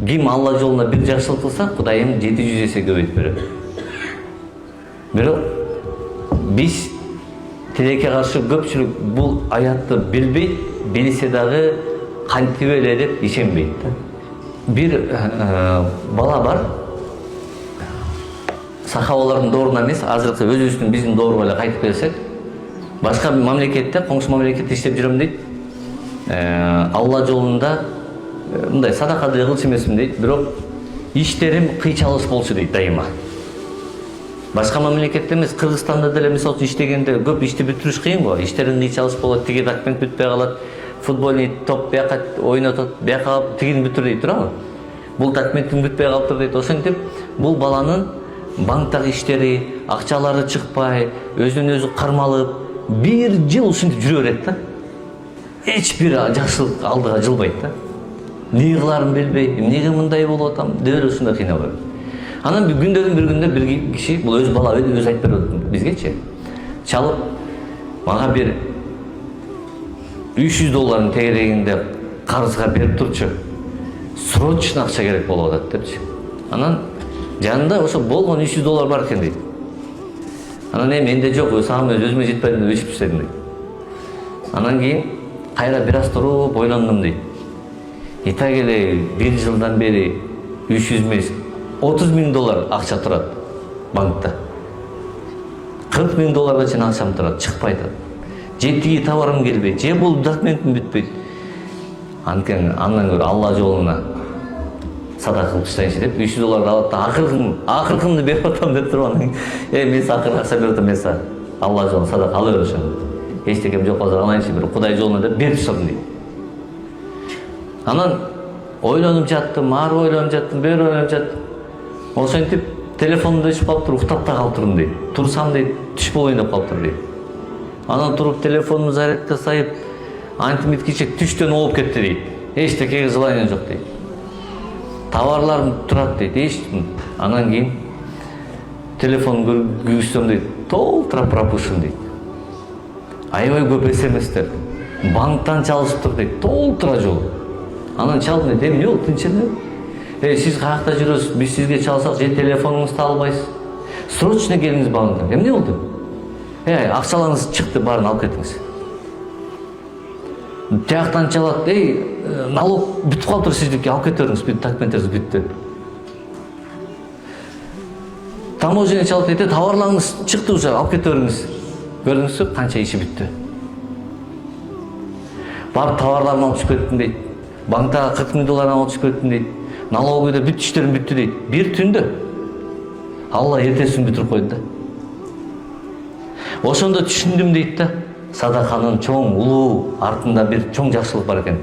Ким Алла жолуна бир жакшылык кылса, Кудайым 700 эсе көбөйтүп берет. Бирок биз тилекке каршы көпчүлүк бул аятты билбейт, билсе дагы кантип эле деп ишенбейт да. Бир бала бар. Сахабалардын дооруна эмес, азыркы өзүбүздүн биздин дооруга эле кайтып келсек, башка мамлекетте, коңшу мамлекетте иштеп жүрөм дейт. Алла жолунда мындай садака деле кылчу эмесмин дейт, бирок иштерим кыйчалыс болчу дейт дайыма. Башка мамлекетте эмес, Кыргызстанда деле мисалы үчүн иштегенде көп ишти бүтүрүш кыйын го. Иштерин кыйчалыс болот, тиги документ бүтпөй калат, футбольный топ бияка ойнотот, бияка тигин бүтүр дейт туурабы? Бул документин бүтпөй калыптыр дейт. Ошентип бул баланын банктагы иштери, акчалары чыкпай, өзүнөн өзү кармалып, 1 жыл ушинтип жүрө берет да. Эч бир жакшылык алдыга жылбайт да. Эмне кыларын билбей, эмнеге мындай болуп атам деп эле ушундай кыйналып. Анан күндөрдүн бир күндө бир киши, бул өз бала өзү айтып берет бизгечи. Чалып, мага бир $300 тегерегинде карызга берип турчу. Срочно акча керек болуп атат депчи. Анан жанында ошо болгон $300 бар экен дейт. Анан менде жок, сагым өзүмө жетпейт деп өчүп таштадым дейт. Анан кийин кайра бир аз туруп ойлондум дейт. Итак эле 1 жылдан бери 300 эмес, $30.000 акча турат банкта. $40.000 чейин акчам турат, чыкпайт. Же тиги товарым келбейт, же бул документим бүтпөйт. Андан көрө Алла жолуна садака кылып таштайынчы деп $300 алат да акыркымды берип атам деп туруп анан мен акыркы акча берип атам, мен Алла жолуна садака ала бер ошону. Эчтекем жок болсо алайынчы бир Кудай жолуна деп берип таштадым дейт. Анан ойлонуп жаттым, ары ойлонуп жаттым, бери ойлонуп жаттым. Ошентип телефонумду өчүп калыптыр, уктап да калыптырмын дейт. Турсам дейт, түш болоюн деп калыптыр дейт. Анан туруп телефонумду зарядка сайып, антимиткичек түштөн ооп кетти дейт. Эчтекеге желание жок дейт. Товарларым турат дейт, эчтим. Анан кийин телефон күйгүзсөм дейт, толтура пропущен дейт. Аябай көп СМСтер. Банктан чалышыптыр дейт, толтура жол. Анан чалдым дейт, эмне болду, тынч эле? Сиз каякта жүрөсүз, биз сизге чалсак же телефонуңузду албайсыз. Срочно келиңиз банктан. Эмне болду? Акчаларыңыз чыкты, баарын алып кетиңиз. Тияктан чалат, налог бүтүп калыптыр сиздики, алып кете бериңиз, бүт документтериңиз бүттү. Таможня чалат дейт, товарларыңыз чыкты уже, алып кете бериңиз. Көрдүңүзбү, канча иши бүттү. Барып товарларымды алып чыгып кеттим дейт. Банктагы $40.000 алып чыгып кеттим дейт. Налогыйда бүт иштерим бүттү дейт. Бир түндө. Алла эртесин бүтүрүп койду да. Ошондо түшүндүм дейт да, садаканын чоң улуу артында бир чоң жакшылык бар экен.